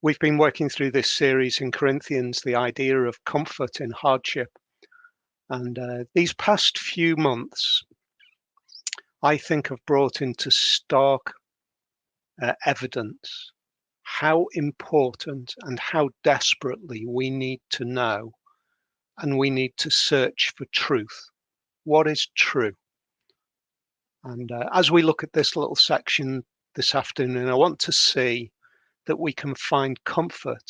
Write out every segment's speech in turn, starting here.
We've been working through this series in Corinthians, the idea of comfort in hardship. And these past few months, I think, have brought into stark evidence how important and how desperately we need to know and we need to search for truth. What is true? And as we look at this little section this afternoon, I want to see that we can find comfort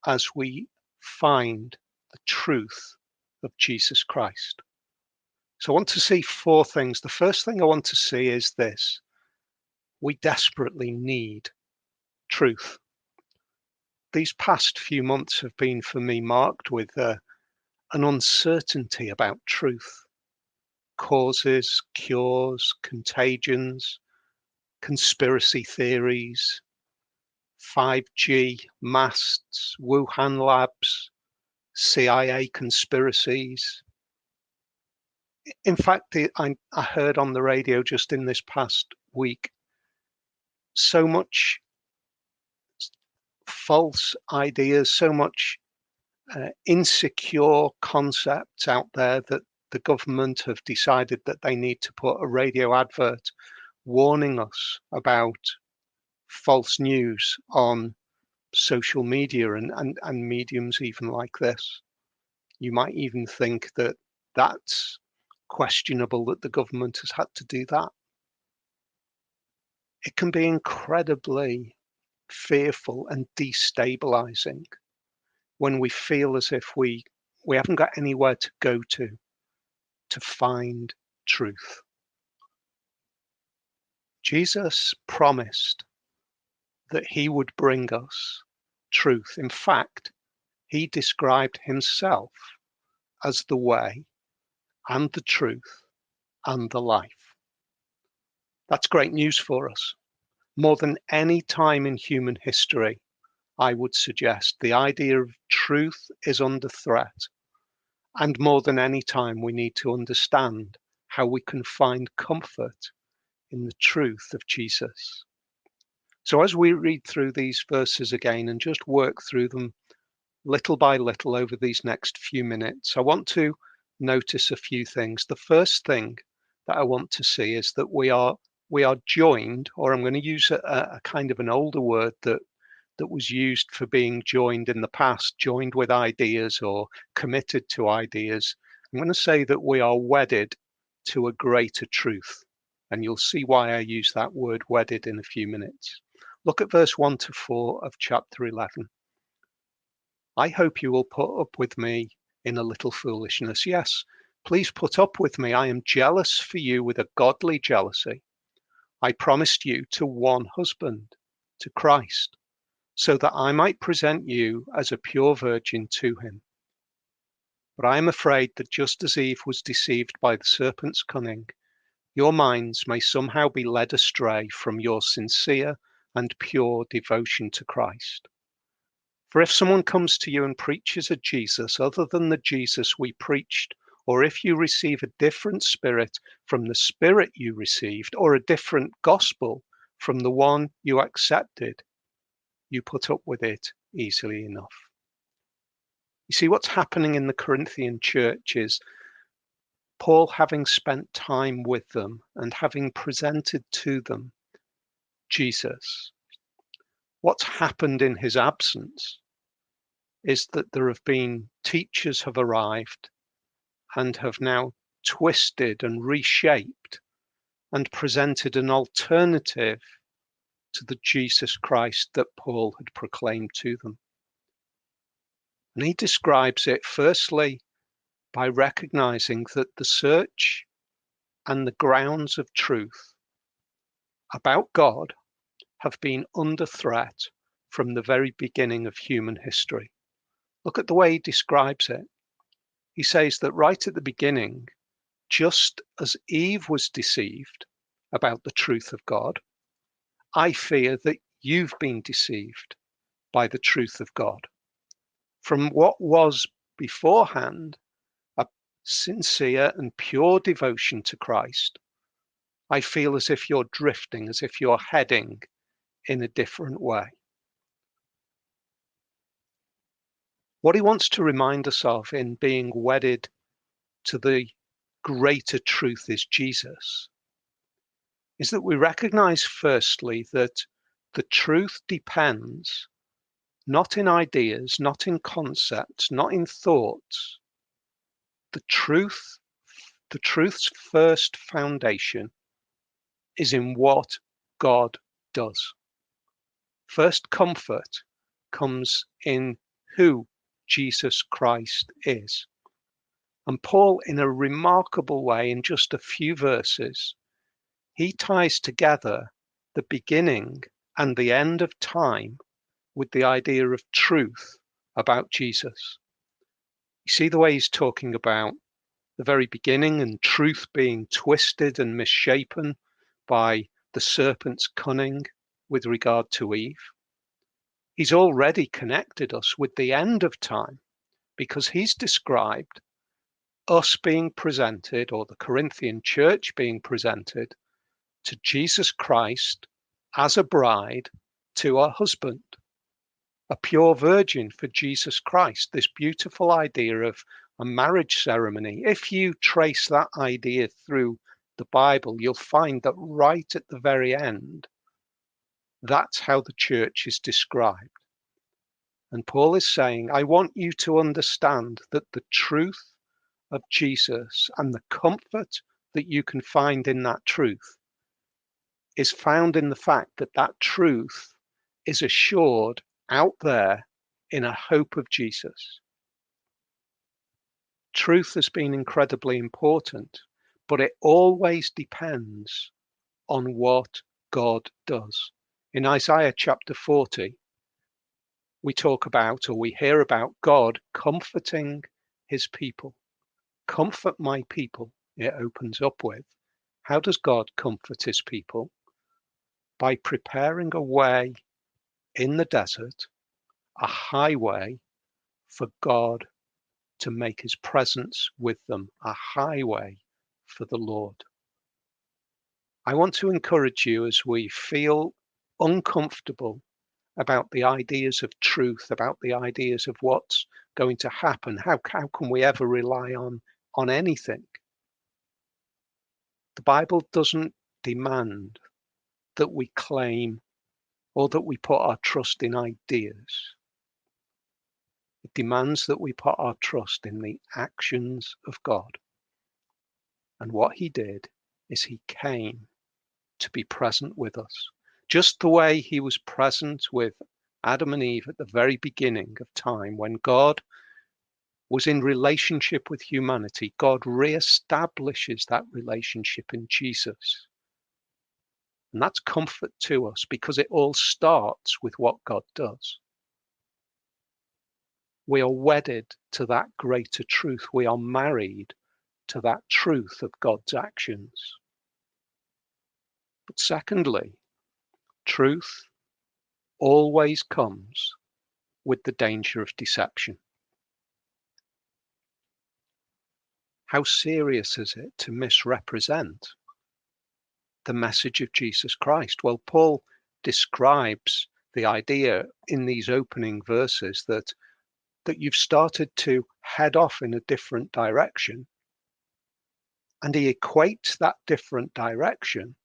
as we find the truth of Jesus Christ. So I want to see four things. The first thing I want to see is this: we desperately need truth. These past few months have been for me marked with an uncertainty about truth. Causes, cures, contagions, conspiracy theories, 5G masts, Wuhan labs, CIA conspiracies. In fact, I heard on the radio just in this past week so much false ideas, so much insecure concepts out there that the government have decided that they need to put a radio advert warning us about false news on social media and mediums even like this. You might even think that that's questionable that the government has had to do that. It can be incredibly fearful and destabilizing when we feel as if we haven't got anywhere to go to find truth. Jesus promised that he would bring us truth. In fact, he described himself as the way and the truth and the life. That's great news for us. More than any time in human history, I would suggest the idea of truth is under threat. And more than any time, we need to understand how we can find comfort in the truth of Jesus. So as we read through these verses again and just work through them little by little over these next few minutes, I want to notice a few things. The first thing that I want to see is that we are joined, or I'm going to use a kind of an older word that was used for being joined in the past, joined with ideas or committed to ideas. I'm going to say that we are wedded to a greater truth. And you'll see why I use that word wedded in a few minutes. Look at verse 1 to 4 of chapter 11. I hope you will put up with me in a little foolishness. Yes, please put up with me. I am jealous for you with a godly jealousy. I promised you to one husband, to Christ, so that I might present you as a pure virgin to him. But I am afraid that just as Eve was deceived by the serpent's cunning, your minds may somehow be led astray from your sincere and pure devotion to Christ. For if someone comes to you and preaches a Jesus other than the Jesus we preached, or if you receive a different spirit from the spirit you received, or a different gospel from the one you accepted, you put up with it easily enough. You see, what's happening in the Corinthian church is Paul, having spent time with them and having presented to them Jesus, what's happened in his absence is that there have been teachers have arrived and have now twisted and reshaped and presented an alternative to the Jesus Christ that Paul had proclaimed to them. And he describes it firstly by recognizing that the search and the grounds of truth about God have been under threat from the very beginning of human history. Look at the way he describes it. He says that right at the beginning, just as Eve was deceived about the truth of God, I fear that you've been deceived by the truth of God. From what was beforehand a sincere and pure devotion to Christ, I feel as if you're drifting, as if you're heading in a different way. What he wants to remind us of in being wedded to the greater truth is Jesus, is that we recognize firstly that the truth depends not in ideas, not in concepts, not in thoughts. The truth's first foundation is in what God does. First comfort comes in who Jesus Christ is. And Paul, in a remarkable way, in just a few verses, he ties together the beginning and the end of time with the idea of truth about Jesus. You see the way he's talking about the very beginning and truth being twisted and misshapen by the serpent's cunning with regard to Eve. He's already connected us with the end of time because he's described us being presented, or the Corinthian church being presented, to Jesus Christ as a bride to her husband, a pure virgin for Jesus Christ, this beautiful idea of a marriage ceremony. If you trace that idea through the Bible, you'll find that right at the very end, that's how the church is described. And Paul is saying, I want you to understand that the truth of Jesus and the comfort that you can find in that truth is found in the fact that that truth is assured out there in a hope of Jesus. Truth has been incredibly important, but it always depends on what God does. In Isaiah chapter 40, we talk about, or we hear about God comforting his people. Comfort my people, it opens up with. How does God comfort his people? By preparing a way in the desert, a highway for God to make his presence with them, a highway for the Lord. I want to encourage you, as we feel uncomfortable about the ideas of truth, about the ideas of what's going to happen, how can we ever rely on anything? The Bible doesn't demand that we claim or that we put our trust in ideas. It demands that we put our trust in the actions of God. And what he did is he came to be present with us. Just the way he was present with Adam and Eve at the very beginning of time, when God was in relationship with humanity, God reestablishes that relationship in Jesus. And that's comfort to us because it all starts with what God does. We are wedded to that greater truth. We are married to that truth of God's actions. But secondly, truth always comes with the danger of deception. How serious is it to misrepresent the message of Jesus Christ? Well, Paul describes the idea in these opening verses that you've started to head off in a different direction. And he equates that different direction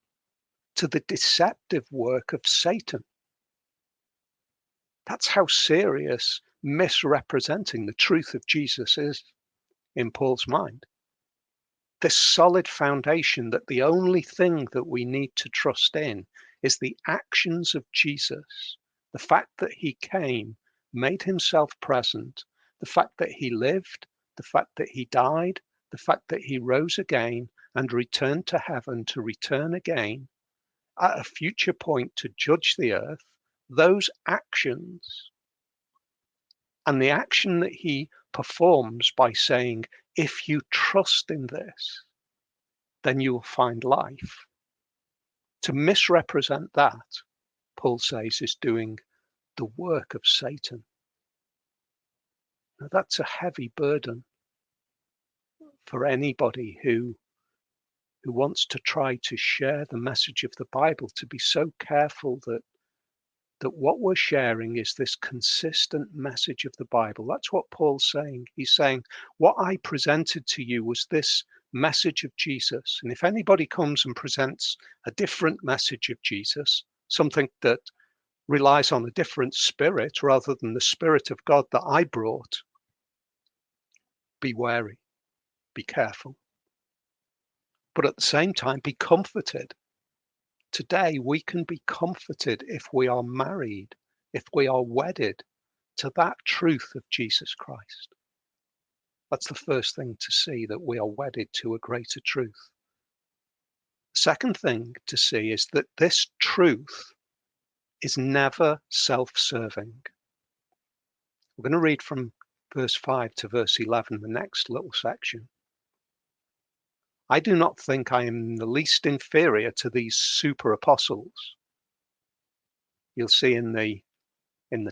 to the deceptive work of Satan. That's how serious misrepresenting the truth of Jesus is in Paul's mind. This solid foundation that the only thing that we need to trust in is the actions of Jesus, the fact that he came, made himself present, the fact that he lived, the fact that he died, the fact that he rose again and returned to heaven to return again at a future point to judge the earth. Those actions and the action that he performs by saying, if you trust in this, then you will find life. To misrepresent that, Paul says, is doing the work of Satan. Now, that's a heavy burden for anybody who wants to try to share the message of the Bible, to be so careful that that what we're sharing is this consistent message of the Bible. That's what Paul's saying. He's saying, what I presented to you was this message of Jesus. And if anybody comes and presents a different message of Jesus, something that relies on a different spirit rather than the Spirit of God that I brought, be wary, be careful. But at the same time, be comforted. Today, we can be comforted if we are married, if we are wedded to that truth of Jesus Christ. That's the first thing to see, that we are wedded to a greater truth. The second thing to see is that this truth is never self-serving. We're going to read from verse 5 to verse 11, the next little section. I do not think I am the least inferior to these super apostles. You'll see in the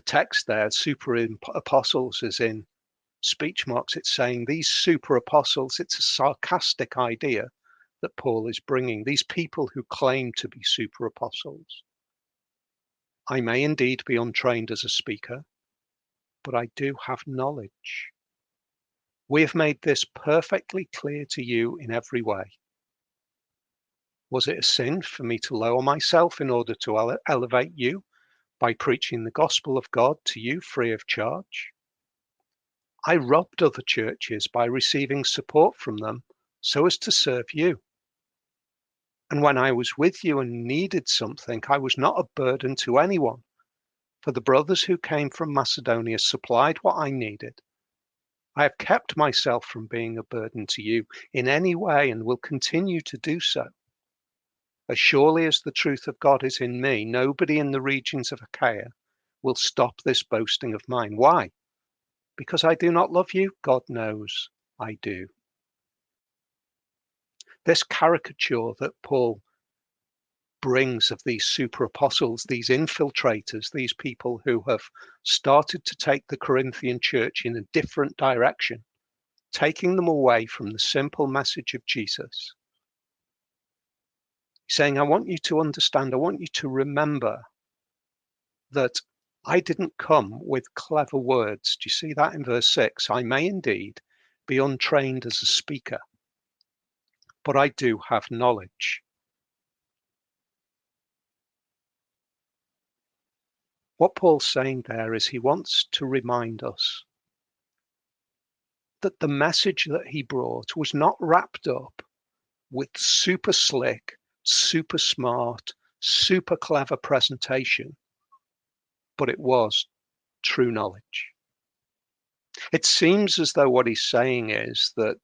text there, super apostles is in speech marks. It's saying these super apostles. It's a sarcastic idea that Paul is bringing. These people who claim to be super apostles. I may indeed be untrained as a speaker, but I do have knowledge. We have made this perfectly clear to you in every way. Was it a sin for me to lower myself in order to elevate you by preaching the gospel of God to you free of charge? I robbed other churches by receiving support from them so as to serve you. And when I was with you and needed something, I was not a burden to anyone, for the brothers who came from Macedonia supplied what I needed. I have kept myself from being a burden to you in any way and will continue to do so. As surely as the truth of God is in me, nobody in the regions of Achaia will stop this boasting of mine. Why? Because I do not love you? God knows I do. This caricature that Paul brings of these super apostles, these infiltrators, these people who have started to take the Corinthian church in a different direction, taking them away from the simple message of Jesus. He's saying, I want you to understand, I want you to remember that I didn't come with clever words. Do you see that in verse 6? I may indeed be untrained as a speaker, but I do have knowledge. What Paul's saying there is he wants to remind us that the message that he brought was not wrapped up with super slick, super smart, super clever presentation, but it was true knowledge. It seems as though what he's saying is that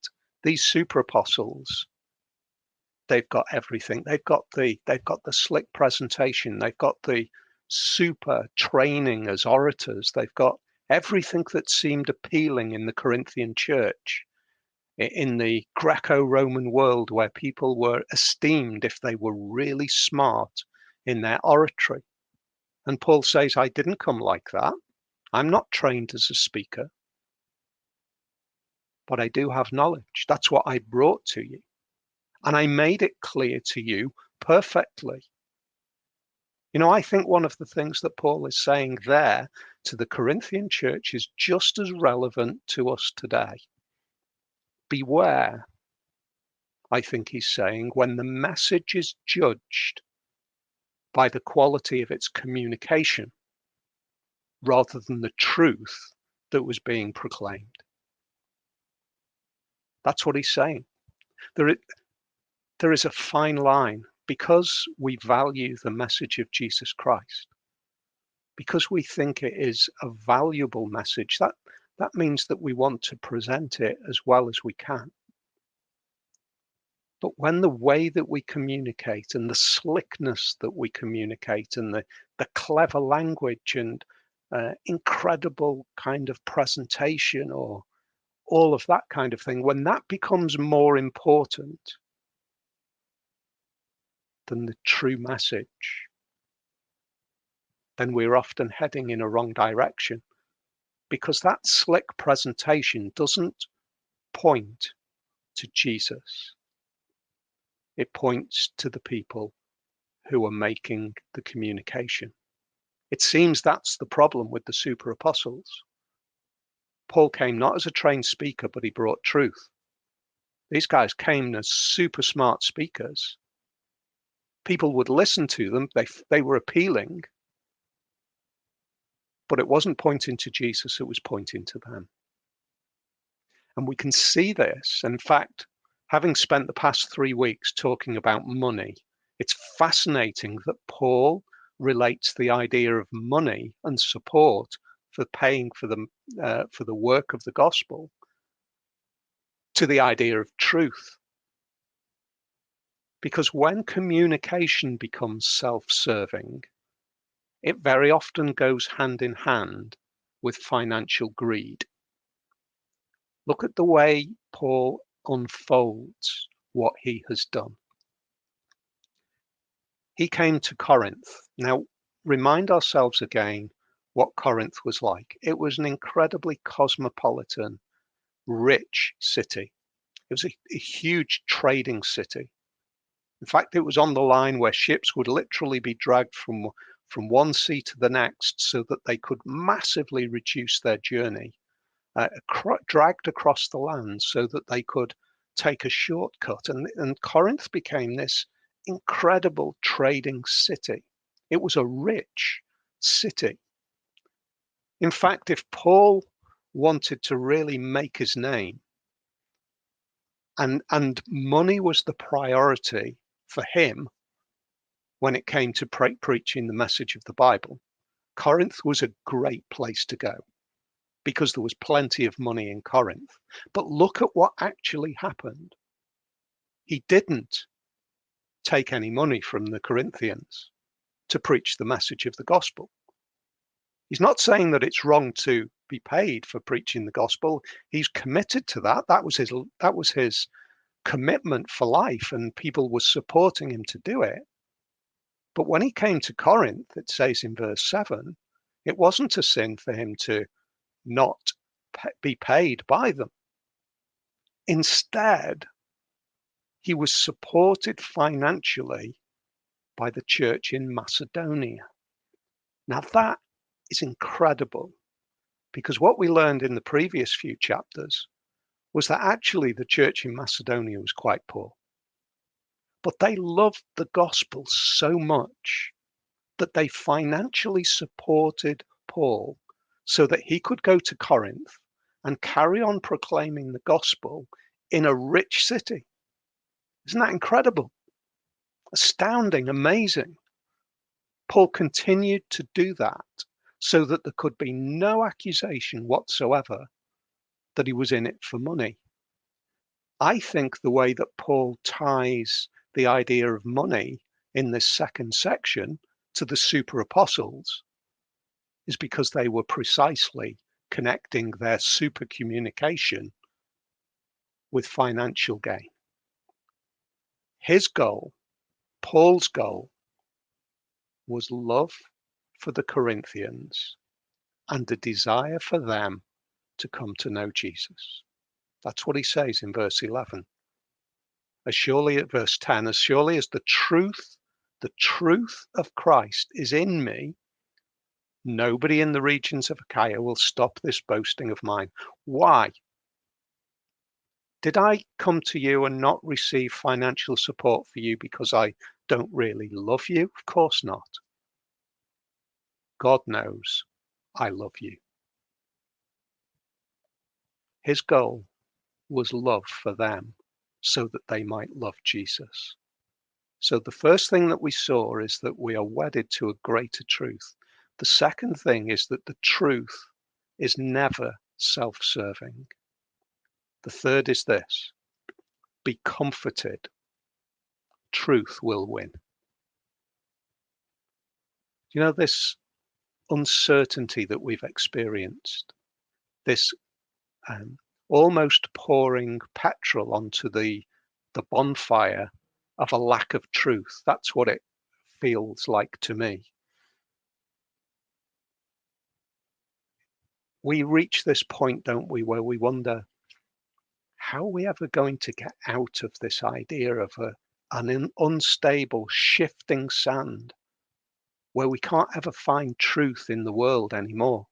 these super apostles, they've got everything. They've got the slick presentation. They've got the super training as orators. They've got everything that seemed appealing in the Corinthian church, in the Greco-Roman world where people were esteemed if they were really smart in their oratory. And Paul says, I didn't come like that. I'm not trained as a speaker, but I do have knowledge. That's what I brought to you. And I made it clear to you perfectly. You know, I think one of the things that Paul is saying there to the Corinthian church is just as relevant to us today. Beware, I think he's saying, when the message is judged by the quality of its communication rather than the truth that was being proclaimed. That's what he's saying. There is a fine line. Because we value the message of Jesus Christ, because we think it is a valuable message, that means that we want to present it as well as we can. But when the way that we communicate and the slickness that we communicate and the clever language and incredible kind of presentation or all of that kind of thing, when that becomes more important than the true message, then we're often heading in a wrong direction, because that slick presentation doesn't point to Jesus. It points to the people who are making the communication. It seems that's the problem with the super apostles. Paul came not as a trained speaker, but he brought truth. These guys came as super smart speakers. People would listen to them. They were appealing, but it wasn't pointing to Jesus, it was pointing to them. And we can see this. In fact, having spent the past 3 weeks talking about money, it's fascinating that Paul relates the idea of money and support for paying for the work of the gospel to the idea of truth. Because when communication becomes self-serving, it very often goes hand in hand with financial greed. Look at the way Paul unfolds what he has done. He came to Corinth. Now, remind ourselves again what Corinth was like. It was an incredibly cosmopolitan, rich city. It was a huge trading city. In fact, it was on the line where ships would literally be dragged from one sea to the next so that they could massively reduce their journey, dragged across the land so that they could take a shortcut. And Corinth became this incredible trading city. It was a rich city. In fact, if Paul wanted to really make his name, and money was the priority for him when it came to preaching the message of the Bible, Corinth was a great place to go because there was plenty of money in Corinth. But look at what actually happened. He didn't take any money from the Corinthians to preach the message of the gospel. He's not saying that it's wrong to be paid for preaching the gospel. He's committed to that. That was his commitment for life, and people were supporting him to do it. But when he came to Corinth, it says in verse 7, it wasn't a sin for him to not be paid by them. Instead, he was supported financially by the church in Macedonia. Now that is incredible, because what we learned in the previous few chapters was that actually the church in Macedonia was quite poor. But they loved the gospel so much that they financially supported Paul so that he could go to Corinth and carry on proclaiming the gospel in a rich city. Isn't that incredible? Astounding, amazing. Paul continued to do that so that there could be no accusation whatsoever that he was in it for money. I think the way that Paul ties the idea of money in this second section to the super apostles is because they were precisely connecting their super communication with financial gain. His goal, Paul's goal, was love for the Corinthians and a desire for them to come to know Jesus. That's what he says in verse 11. As surely at verse 10, as surely as the truth of Christ is in me, nobody in the regions of Achaia will stop this boasting of mine. Why? Did I come to you and not receive financial support for you because I don't really love you? Of course not. God knows I love you. His goal was love for them so that they might love Jesus. So the first thing that we saw is that we are wedded to a greater truth. The second thing is that the truth is never self-serving. The third is this: be comforted. Truth will win. You know, this uncertainty that we've experienced, this almost pouring petrol onto the bonfire of a lack of truth. That's what it feels like to me. We reach this point, don't we, where we wonder, how are we ever going to get out of this idea of an unstable, shifting sand where we can't ever find truth in the world anymore.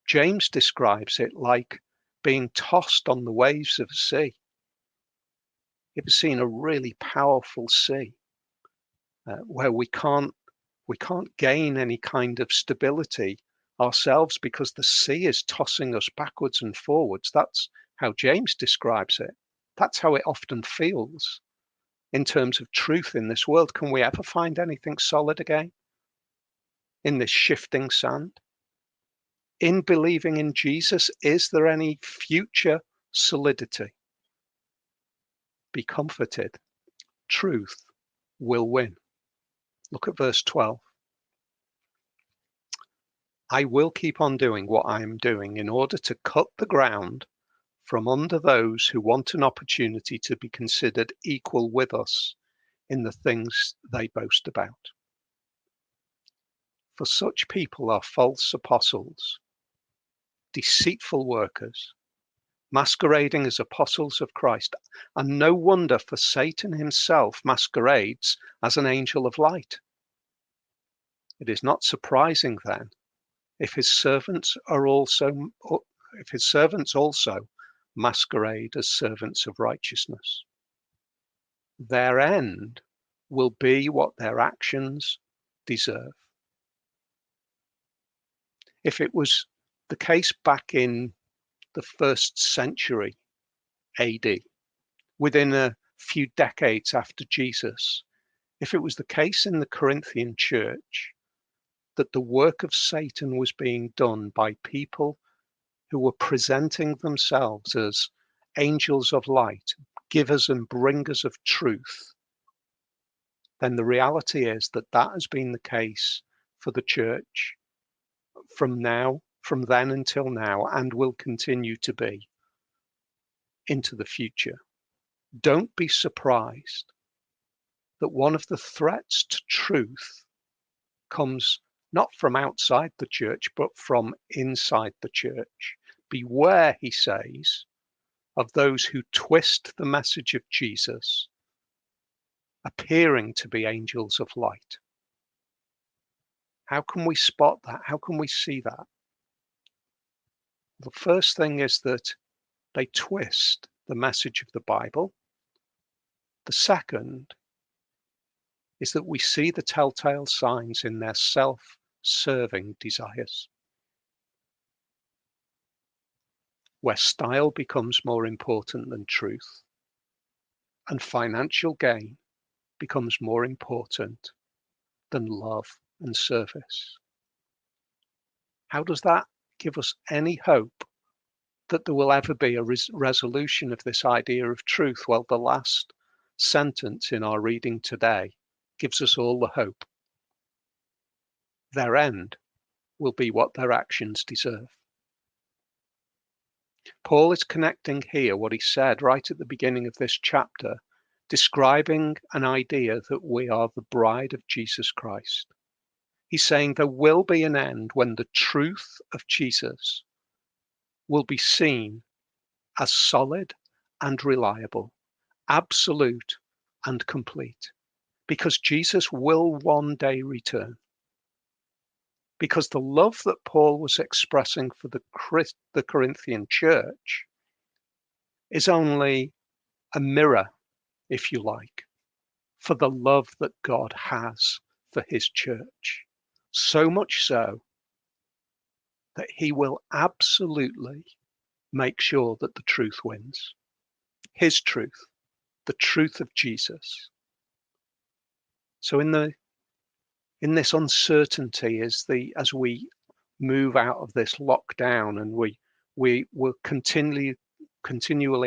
James describes it like being tossed on the waves of a sea. You've ever seen a really powerful sea where we can't gain any kind of stability ourselves because the sea is tossing us backwards and forwards? That's how James describes it. That's how it often feels in terms of truth in this world. Can we ever find anything solid again in this shifting sand? In believing in Jesus, is there any future solidity? Be comforted. Truth will win. Look at verse 12. I will keep on doing what I am doing in order to cut the ground from under those who want an opportunity to be considered equal with us in the things they boast about. For such people are false apostles, deceitful workers, masquerading as apostles of Christ, and no wonder, for Satan himself masquerades as an angel of light. It is not surprising then if his servants also masquerade as servants of righteousness. Their end will be what their actions deserve. If it was the case back in the 1st century AD, within a few decades after Jesus, if it was the case in the Corinthian church that the work of Satan was being done by people who were presenting themselves as angels of light, givers and bringers of truth, then the reality is that that has been the case for the church from then until now, and will continue to be into the future. Don't be surprised that one of the threats to truth comes not from outside the church, but from inside the church. Beware, he says, of those who twist the message of Jesus, appearing to be angels of light. How can we spot that? How can we see that? The first thing is that they twist the message of the Bible. The second is that we see the telltale signs in their self-serving desires, where style becomes more important than truth, and financial gain becomes more important than love and service. How does that give us any hope that there will ever be a resolution of this idea of truth? Well, the last sentence in our reading today gives us all the hope. Their end will be what their actions deserve. Paul is connecting here what he said right at the beginning of this chapter, describing an idea that we are the bride of Jesus Christ. He's saying there will be an end when the truth of Jesus will be seen as solid and reliable, absolute and complete, because Jesus will one day return. Because the love that Paul was expressing for the Corinthian church is only a mirror, if you like, for the love that God has for his church. So much so that he will absolutely make sure that the truth wins. His truth, the truth of Jesus. So in this uncertainty, as we move out of this lockdown, and we were continually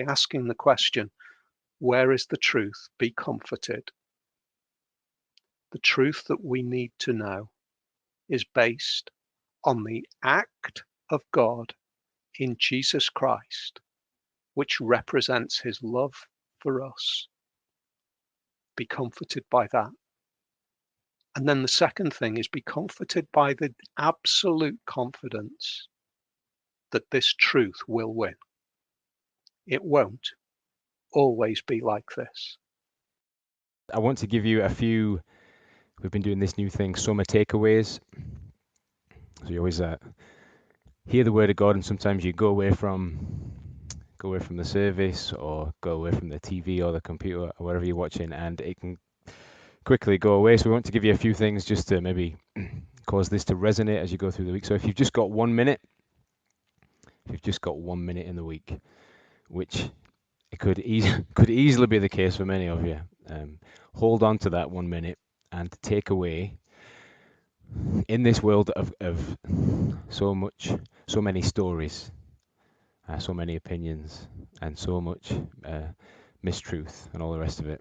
asking the question, where is the truth? Be comforted. The truth that we need to know is based on the act of God in Jesus Christ, which represents his love for us. Be comforted by that. And then the second thing is be comforted by the absolute confidence that this truth will win. It won't always be like this. I want to give you a few We've been doing this new thing, summer takeaways. So you always hear the word of God, and sometimes you go away from the service, or go away from the TV or the computer or whatever you're watching, and it can quickly go away. So we want to give you a few things just to maybe cause this to resonate as you go through the week. So if you've just got 1 minute, in the week, which it could easily be the case for many of you, hold on to that 1 minute and take away, in this world of so many stories, so many opinions, and so much mistruth and all the rest of it.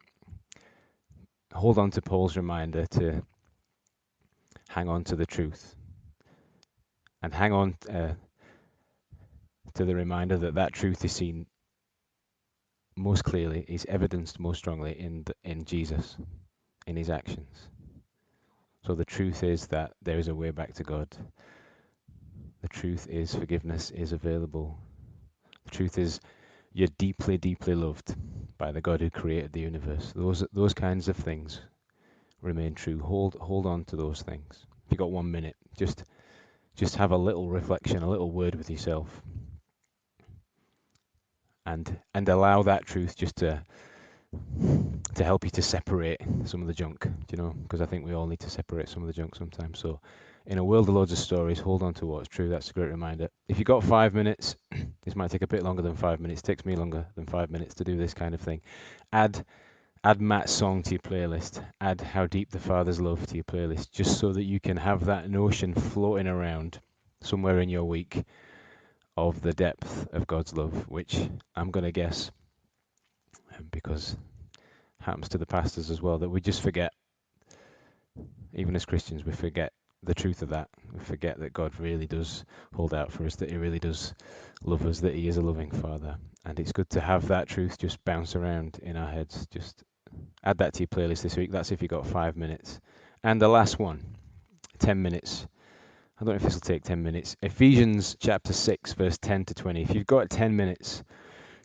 Hold on to Paul's reminder to hang on to the truth, and hang on to the reminder that that truth is seen most clearly, is evidenced most strongly in Jesus, in his actions. So the truth is that there is a way back to God. The truth is forgiveness is available. The truth is you're deeply, deeply loved by the God who created the universe. Those kinds of things remain true. Hold on to those things. If you've got 1 minute, just have a little reflection, a little word with yourself, and allow that truth just to help you to separate some of the junk, because I think we all need to separate some of the junk sometimes. So in a world of loads of stories, hold on to what's true. That's a great reminder. If you've got 5 minutes, this might take a bit longer than 5 minutes. It takes me longer than 5 minutes to do this kind of thing. Add Matt's song to your playlist. Add How Deep the Father's Love to your playlist, just so that you can have that notion floating around somewhere in your week of the depth of God's love, which I'm going to guess, because happens to the pastors as well, that we just forget. Even as Christians, we forget the truth of that. We forget that God really does hold out for us, that he really does love us, that he is a loving Father. And it's good to have that truth just bounce around in our heads. Just add that to your playlist this week. That's if you've got 5 minutes. And the last one, 10 minutes. I don't know if this will take 10 minutes. Ephesians chapter 6, verse 10 to 20. If you've got 10 minutes,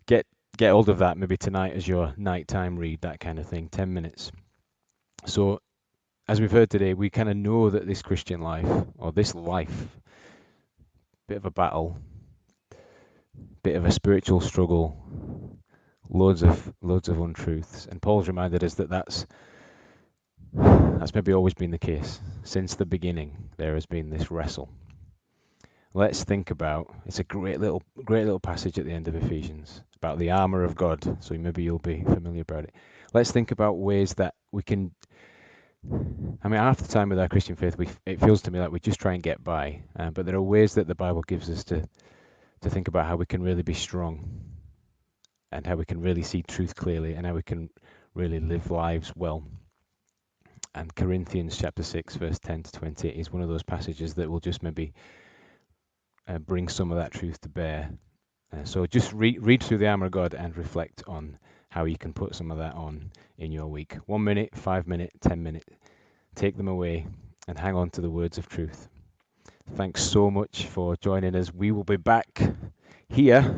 get hold of that maybe tonight as your nighttime read, that kind of thing. 10 minutes. So, as we've heard today, we kind of know that this Christian life, or this life, bit of a battle, bit of a spiritual struggle, loads of untruths. And Paul's reminded us that that's maybe always been the case. Since the beginning, there has been this wrestle. Let's think about, it's a great little passage at the end of Ephesians about the armor of God. So maybe you'll be familiar about it. Let's think about ways that we can, half the time with our Christian faith, it feels to me like we just try and get by. But there are ways that the Bible gives us to think about how we can really be strong, and how we can really see truth clearly, and how we can really live lives well. And Corinthians chapter 6, verse 10 to 20 is one of those passages that will just maybe bring some of that truth to bear. So just read through the armor of God and reflect on how you can put some of that on in your week. 1 minute, 5 minute, 10 minute. Take them away and hang on to the words of truth. Thanks so much for joining us. We will be back here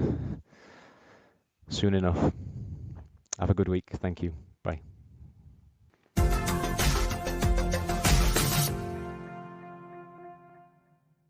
soon enough. Have a good week. Thank you.